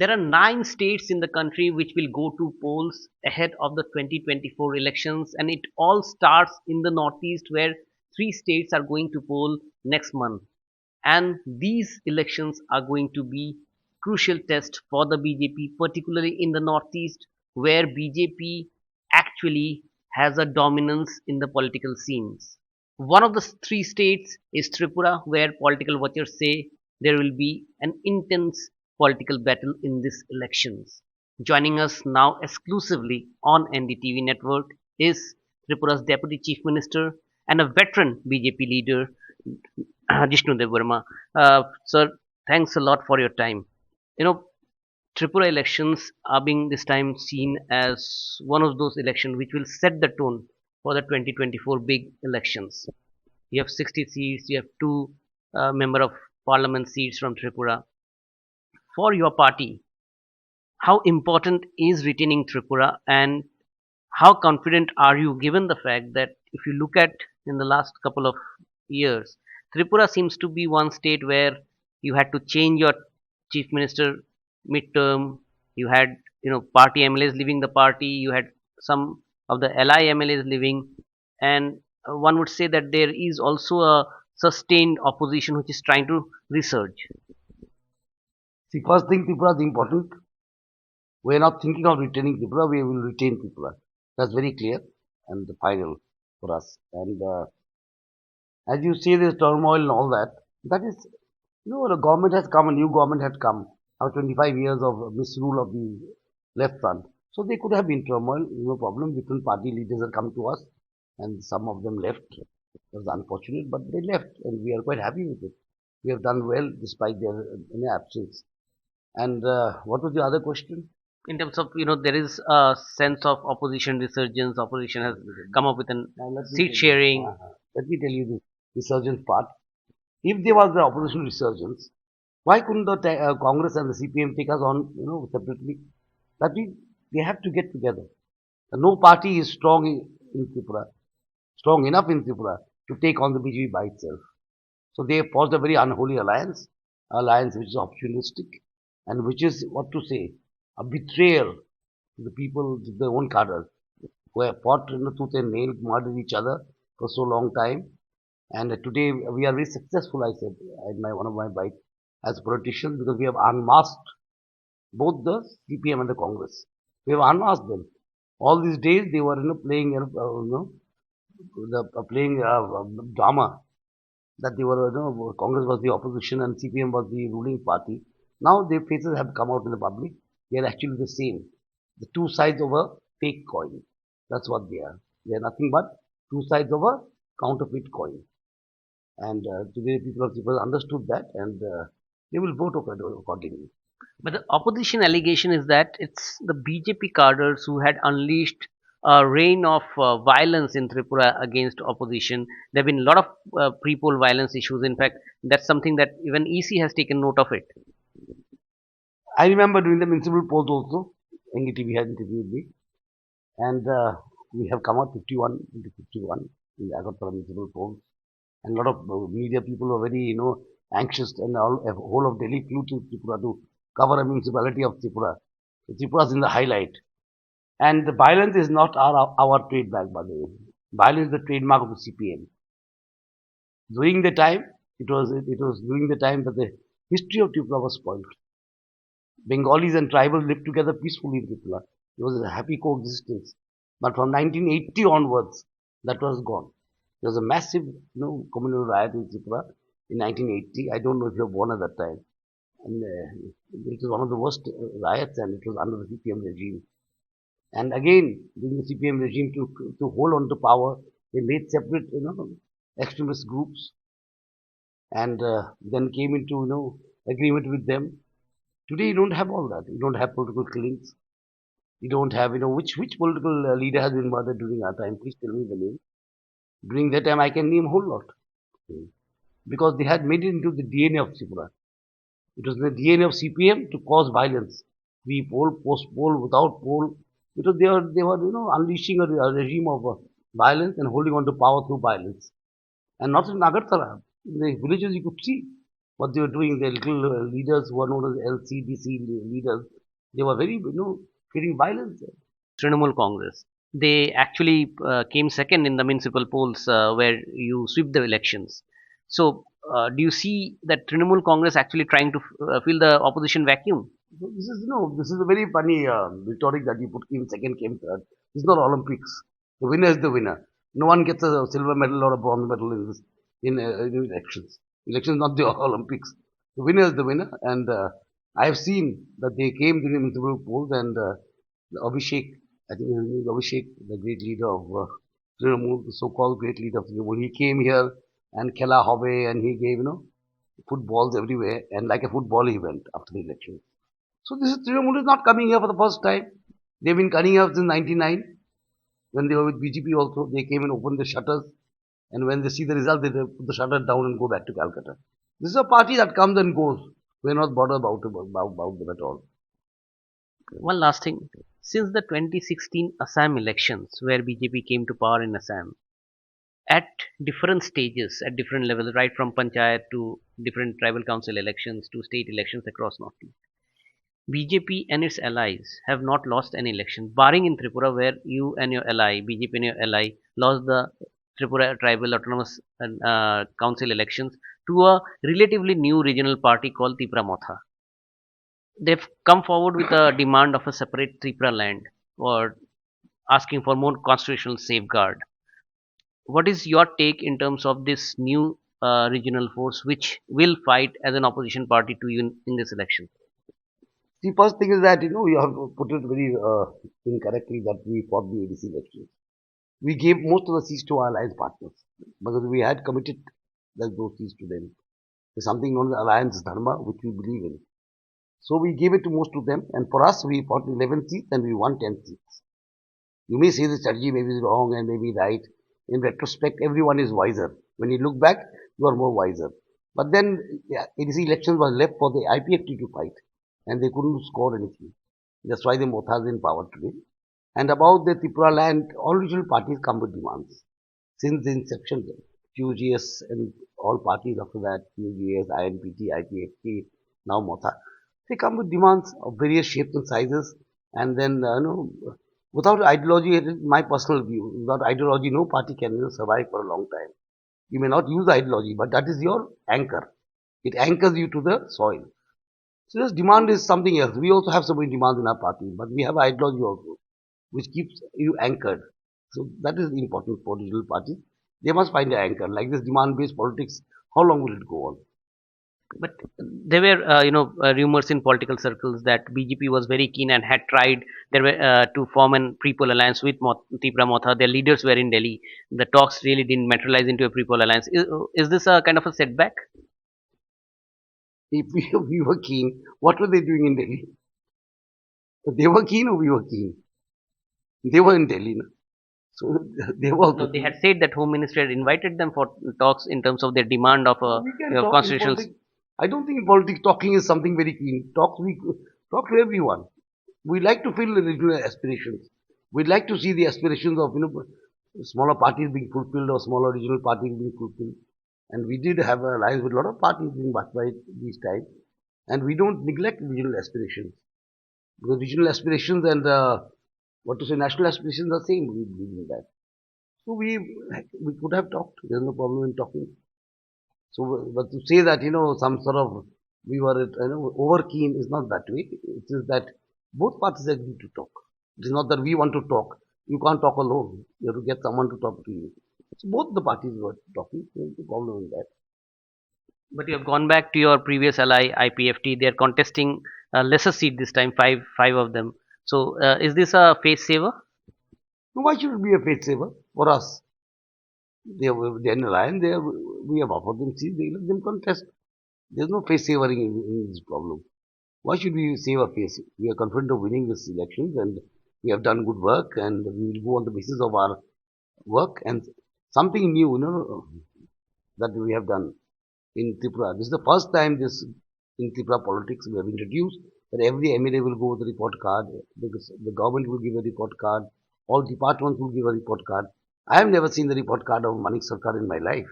There are 9 states in the country which will go to polls ahead of the 2024 elections, and it all starts in the Northeast, where 3 states are going to poll next month. And these elections are going to be crucial test for the BJP, particularly in the Northeast, where BJP actually has a dominance in the political scenes. One of the 3 states is Tripura, where political watchers say there will be an intense political battle in these elections. Joining us now exclusively on NDTV network is Tripura's Deputy Chief Minister and a veteran BJP leader, Jishnu Barma. Sir, thanks a lot for your time. You know, Tripura elections are being this time seen as one of those elections which will set the tone for the 2024 big elections. You have 60 seats, you have two member of parliament seats from Tripura. For your party, how important is retaining Tripura, and how confident are you given the fact that if you look at in the last couple of years, Tripura seems to be one state where you had to change your chief minister midterm. You had party MLAs leaving the party. You had some of the LI MLAs leaving, and one would say that there is also a sustained opposition which is trying to resurge. See, first thing, Tripura is important. We are not thinking of retaining Tripura, we will retain Tripura. That's very clear and final for us. And as you see, this turmoil and all that, that is, the government has come, a new government had come after 25 years of misrule of the left front. So they could have been turmoil, no problem. Different party leaders have come to us, and some of them left. It was unfortunate, but they left, and we are quite happy with it. We have done well despite their absence. And what was the other question? In terms of there is a sense of opposition resurgence. Opposition has come up with an seat sharing. Let me tell you the resurgence part. If there was the opposition resurgence, why couldn't the Congress and the CPM take us on, separately? That means they have to get together. No party is strong in Tripura, strong enough in Tripura to take on the BJP by itself. So they forged a very unholy alliance which is opportunistic and which is, what to say, a betrayal to the people, to their own cadres, who have fought tooth and nail, murdered each other for so long time. And today we are very successful, I said in one of my bites, as politicians, because we have unmasked both the CPM and the Congress. We have unmasked them. All these days they were playing playing drama that they were Congress was the opposition and CPM was the ruling party. Now their faces have come out in the public. They are actually the same. The two sides of a fake coin. That's what they are. They are nothing but two sides of a counterfeit coin. And today people of Tripura understood that, and they will vote accordingly. But the opposition allegation is that it's the BJP cadres who had unleashed a reign of violence in Tripura against opposition. There have been a lot of pre-poll violence issues. In fact, that's something that even EC has taken note of it. I remember during the municipal polls also, NDTV had interviewed me, and we have come out 51 into 51 in the Agartala municipal polls. And a lot of media people were very, anxious, and whole of Delhi flew to Tripura to cover a municipality of Tripura. So Tripura is in the highlight. And the violence is not our trademark, by the way. Violence is the trademark of the CPM. During the time, it was during the time that the history of Tripura was spoiled. Bengalis and tribals lived together peacefully in Tripura. It was a happy coexistence. But from 1980 onwards, that was gone. There was a massive, communal riot in Tripura in 1980. I don't know if you were born at that time. And it was one of the worst riots, and it was under the CPM regime. And again, during the CPM regime, to hold on to power, they made separate, extremist groups, and then came into, agreement with them. Today, you don't have all that. You don't have political killings. You don't have, which political leader has been murdered during our time? Please tell me the name. During that time, I can name a whole lot. Because they had made it into the DNA of Tripura. It was the DNA of CPM to cause violence. Pre-poll, post-poll, without poll. Because they were unleashing a regime of violence and holding on to power through violence. And not in Agartala. In the villages you could see what they were doing, the little leaders who are known as LCDC leaders, they were very, creating violence. Trinamool Congress. They actually came second in the municipal polls where you sweep the elections. So, do you see that Trinamool Congress actually trying to fill the opposition vacuum? So this is, this is a very funny rhetoric that you put came second, came third. It's not Olympics. The winner is the winner. No one gets a silver medal or a bronze medal in this in elections. Elections not the Olympics. The winner is the winner, and I have seen that they came to the municipal polls and Abhishek, I think his name is Abhishek, the great leader of Trinamool, the so-called great leader of Trinamool. He came here and Khela Hobe, and he gave footballs everywhere, and like a football he went after the election. So this is Trinamool is not coming here for the first time. They've been coming here since '99 when they were with BJP also. They came and opened the shutters, and when they see the result, they put the shutter down and go back to Calcutta. This is a party that comes and goes. We're not bothered about them at all. One last thing. Since the 2016 Assam elections, where BJP came to power in Assam, at different stages, at different levels, right from panchayat to different tribal council elections to state elections across Northeast, BJP and its allies have not lost an election, barring in Tripura, where you and your ally, BJP and your ally, lost the Tripura Tribal Autonomous Council elections to a relatively new regional party called Tripura Motha. They've come forward with a demand of a separate Tripura land or asking for more constitutional safeguard. What is your take in terms of this new regional force which will fight as an opposition party to you in this election? The first thing is that you have put it very incorrectly that we fought the ADC elections. We gave most of the seats to our alliance partners because we had committed those seats to them. There's something known as alliance dharma which we believe in. So we gave it to most of them, and for us we fought 11 seats and we won 10 seats. You may say the strategy may be wrong and may be right. In retrospect, everyone is wiser. When you look back, you are more wiser. But then ADC elections was left for the IPFT to fight, and they couldn't score anything. That's why the Motha is in power today. And about the Tripura land, all regional parties come with demands. Since the inception, QGS and all parties after that, QGS, INPT, IPFT, now Motha, they come with demands of various shapes and sizes. And then, without ideology, it is my personal view. Without ideology, no party can survive for a long time. You may not use ideology, but that is your anchor. It anchors you to the soil. So this demand is something else. We also have so many demands in our party, but we have ideology also, which keeps you anchored. So that is important for regional parties. They must find an anchor. Like this demand-based politics, how long will it go on? But there were, rumors in political circles that BJP was very keen and had tried there were to form an pre-poll alliance with Tripura Motha. Their leaders were in Delhi. The talks really didn't materialize into a pre-poll alliance. Is this a kind of a setback? If we were keen, what were they doing in Delhi? They were keen or we were keen? They were in Delhi. No? So they were No, they had said that Home Minister had invited them for talks in terms of their demand of a we can talk in constitutional. politics. I don't think in politics talking is something very keen. We talk to everyone. We like to feel the regional aspirations. We'd like to see the aspirations of smaller parties being fulfilled or smaller regional parties being fulfilled. And we did have an alliance with a lot of parties being backed by these times. And we don't neglect regional aspirations. Because regional aspirations and national aspirations are the same. We believe in that. So we could have talked. There's no problem in talking. So, but to say that some sort of we were over keen is not that way. It is that both parties agree to talk. It is not that we want to talk. You can't talk alone. You have to get someone to talk to you. So both the parties were talking. There's no problem in that. But you have gone back to your previous ally, IPFT. They are contesting a lesser seat this time, five of them. So, is this a face saver? So why should it be a fate saver for us? They're in a line. We have offered them seats. They let them contest. There's no face savoring in this problem. Why should we save our face? We are confident of winning this elections and we have done good work and we will go on the basis of our work and something new, that we have done in Tripura. This is the first time this in Tripura politics we have introduced that every MLA will go with a report card, the government will give a report card, all departments will give a report card. I have never seen the report card of Manik Sarkar in my life.